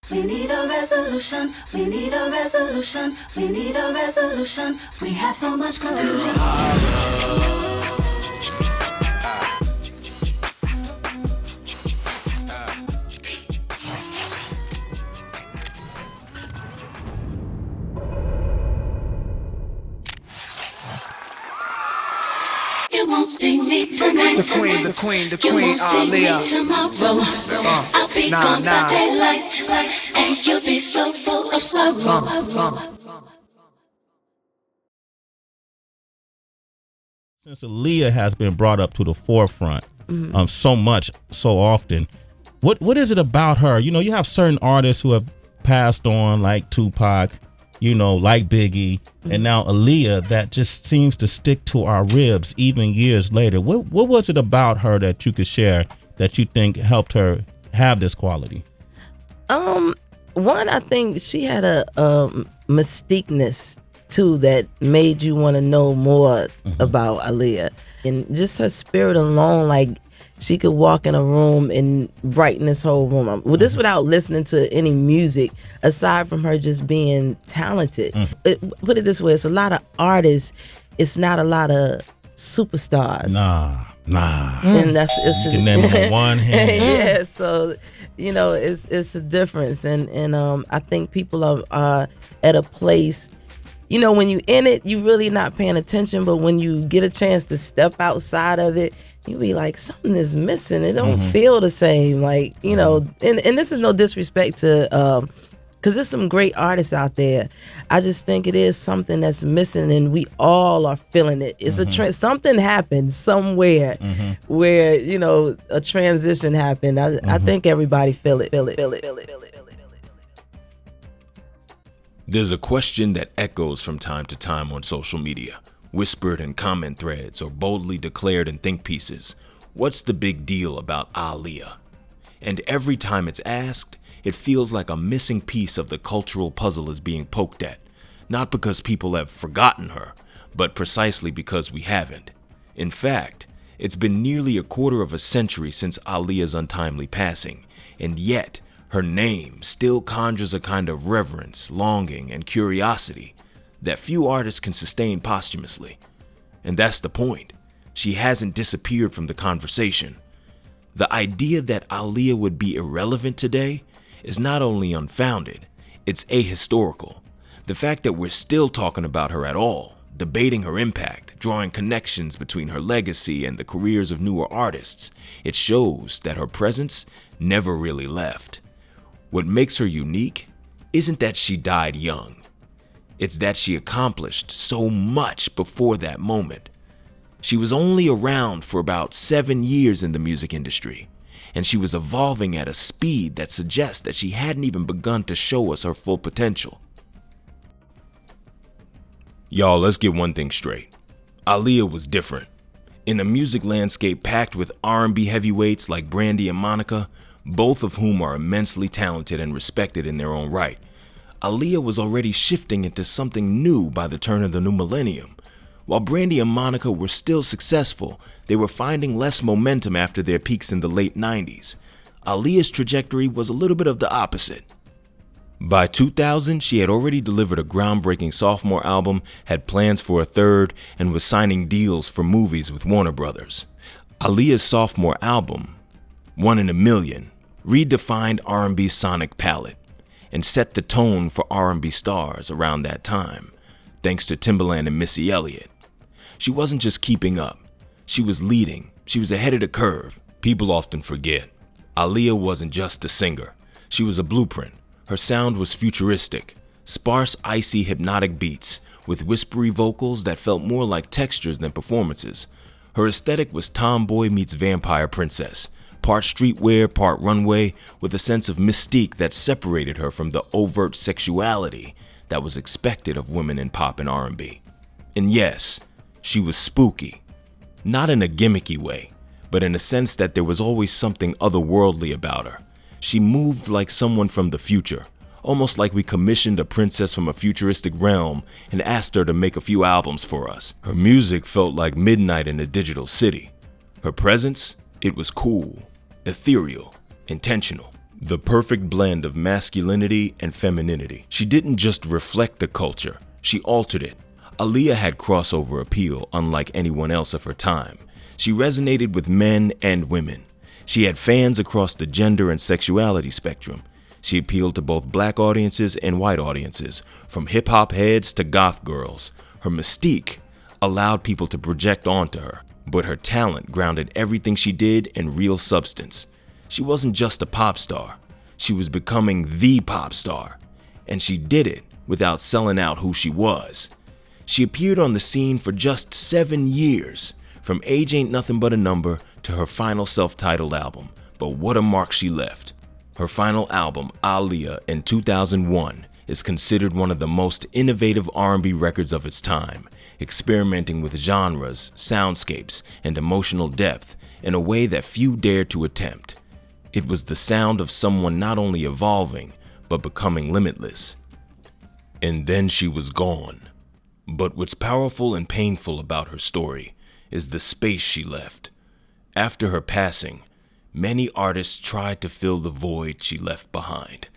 We need a resolution. We need a resolution. We need a resolution. We have so much confusion. You won't see me tonight. The queen, Aaliyah. Tomorrow, I'll be gone by daylight, and you'll be so full of sorrow. Since Aaliyah has been brought up to the forefront so much, so often, what is it about her? You know, you have certain artists who have passed on, like Tupac, you know, like Biggie, and now Aaliyah, that just seems to stick to our ribs even years later. What was it about her that you could share that you think helped her have this quality? One, I think she had a mystiqueness too that made you want to know more about Aaliyah, and just her spirit alone, like she could walk in a room and brighten this whole room. Well, this without listening to any music, aside from her just being talented. Put it this way, it's a lot of artists, it's not a lot of superstars. Nah. And it's You can name them on one hand. yeah, so you know it's a difference, and I think people are at a place. You know, when you in it, you really not paying attention, but when you get a chance to step outside of it, you be like, something is missing. It don't feel the same. Like, you know, and this is no disrespect to, because there's some great artists out there. I just think it is something that's missing, and we all are feeling it. It's a something happened somewhere where, you know, a transition happened. I think everybody feel it. There's a question that echoes from time to time on social media, whispered in comment threads or boldly declared in think pieces. What's the big deal about Aaliyah? And every time it's asked, it feels like a missing piece of the cultural puzzle is being poked at, not because people have forgotten her, but precisely because we haven't. In fact, it's been nearly a quarter of a century since Aaliyah's untimely passing, and yet her name still conjures a kind of reverence, longing, and curiosity that few artists can sustain posthumously. And that's the point. She hasn't disappeared from the conversation. The idea that Aaliyah would be irrelevant today is not only unfounded, it's ahistorical. The fact that we're still talking about her at all, debating her impact, drawing connections between her legacy and the careers of newer artists, it shows that her presence never really left. What makes her unique isn't that she died young. It's that she accomplished so much before that moment. She was only around for about 7 years in the music industry, and she was evolving at a speed that suggests that she hadn't even begun to show us her full potential. Y'all, let's get one thing straight. Aaliyah was different. In a music landscape packed with R&B heavyweights like Brandy and Monica, both of whom are immensely talented and respected in their own right, Aaliyah was already shifting into something new by the turn of the new millennium. While Brandy and Monica were still successful, they were finding less momentum after their peaks in the late 90s. Aaliyah's trajectory was a little bit of the opposite. By 2000, she had already delivered a groundbreaking sophomore album, had plans for a third, and was signing deals for movies with Warner Brothers. Aaliyah's sophomore album, 1 in a Million, redefined R&B's sonic palette and set the tone for R&B stars around that time, thanks to Timbaland and Missy Elliott. She wasn't just keeping up, she was leading, she was ahead of the curve. People often forget, Aaliyah wasn't just a singer, she was a blueprint. Her sound was futuristic, sparse, icy, hypnotic beats with whispery vocals that felt more like textures than performances. Her aesthetic was tomboy meets vampire princess, part streetwear, part runway, with a sense of mystique that separated her from the overt sexuality that was expected of women in pop and R&B. And yes, she was spooky, not in a gimmicky way, but in a sense that there was always something otherworldly about her. She moved like someone from the future, almost like we commissioned a princess from a futuristic realm and asked her to make a few albums for us. Her music felt like midnight in a digital city. Her presence, it was cool, ethereal, intentional. The perfect blend of masculinity and femininity. She didn't just reflect the culture, she altered it. Aaliyah had crossover appeal unlike anyone else of her time. She resonated with men and women. She had fans across the gender and sexuality spectrum. She appealed to both black audiences and white audiences, from hip-hop heads to goth girls. Her mystique allowed people to project onto her, but her talent grounded everything she did in real substance. She wasn't just a pop star. She was becoming the pop star, and she did it without selling out who she was. She appeared on the scene for just 7 years, from Age Ain't Nothing But a Number to her final self-titled album, but what a mark she left. Her final album, Aaliyah, in 2001, is considered one of the most innovative R&B records of its time, experimenting with genres, soundscapes, and emotional depth in a way that few dared to attempt. It was the sound of someone not only evolving, but becoming limitless. And then she was gone. But what's powerful and painful about her story is the space she left. After her passing, many artists tried to fill the void she left behind.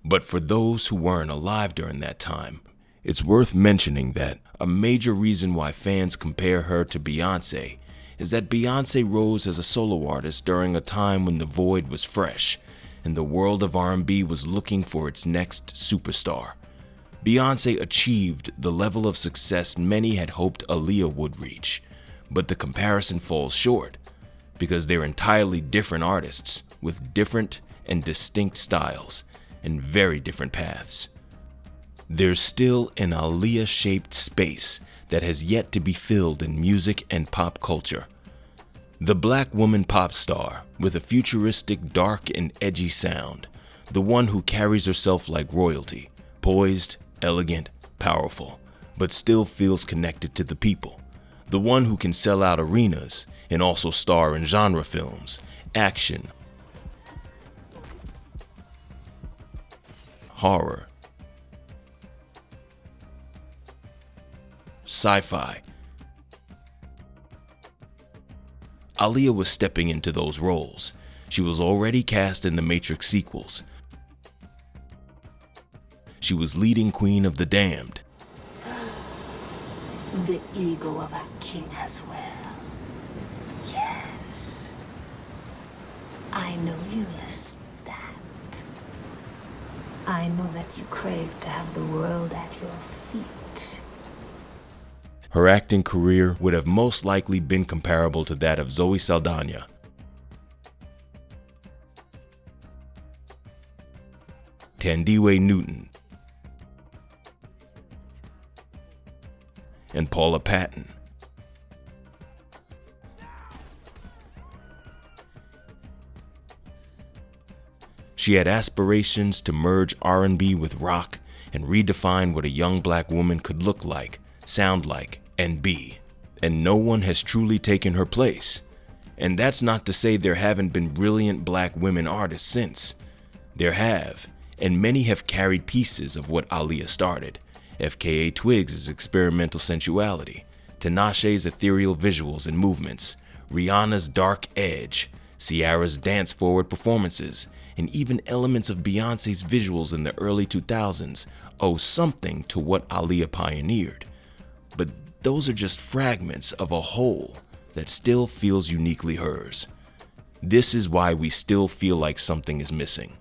But for those who weren't alive during that time, it's worth mentioning that a major reason why fans compare her to Beyonce is that Beyonce rose as a solo artist during a time when the void was fresh and the world of R&B was looking for its next superstar. Beyonce achieved the level of success many had hoped Aaliyah would reach, but the comparison falls short because they're entirely different artists with different and distinct styles and very different paths. There's still an Aaliyah-shaped space that has yet to be filled in music and pop culture. The black woman pop star with a futuristic, dark and edgy sound, the one who carries herself like royalty, poised, elegant, powerful, but still feels connected to the people. The one who can sell out arenas and also star in genre films, action, horror, sci-fi. Aaliyah was stepping into those roles. She was already cast in the Matrix sequels. She was leading Queen of the Damned. The ego of a king as well. Yes. I know you list that. I know that you crave to have the world at your feet. Her acting career would have most likely been comparable to that of Zoe Saldana, Thandiwe Newton, and Paula Patton. She had aspirations to merge R&B with rock and redefine what a young black woman could look like, sound like, and be. And no one has truly taken her place. And that's not to say there haven't been brilliant black women artists since. There have, and many have carried pieces of what Aaliyah started. FKA Twigs' experimental sensuality, TINASHE's ethereal visuals and movements, Rihanna's dark edge, Ciara's dance-forward performances, and even elements of Beyonce's visuals in the early 2000s owe something to what Aaliyah pioneered. But those are just fragments of a whole that still feels uniquely hers. This is why we still feel like something is missing.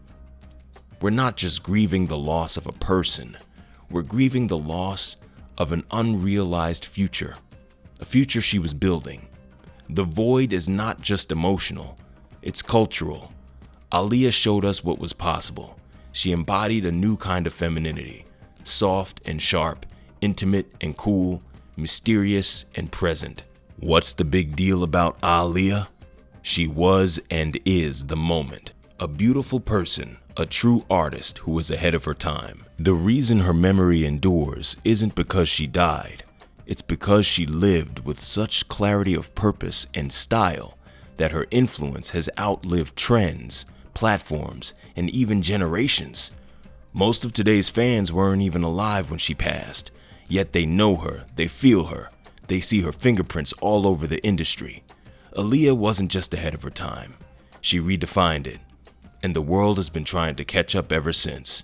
We're not just grieving the loss of a person, we're grieving the loss of an unrealized future, a future she was building. The void is not just emotional, it's cultural. Aaliyah showed us what was possible. She embodied a new kind of femininity, soft and sharp, intimate and cool, mysterious and present. What's the big deal about Aaliyah? She was and is the moment. A beautiful person, a true artist who was ahead of her time. The reason her memory endures isn't because she died. It's because she lived with such clarity of purpose and style that her influence has outlived trends, platforms, and even generations. Most of today's fans weren't even alive when she passed. Yet they know her, they feel her, they see her fingerprints all over the industry. Aaliyah wasn't just ahead of her time, she redefined it. and the world has been trying to catch up ever since.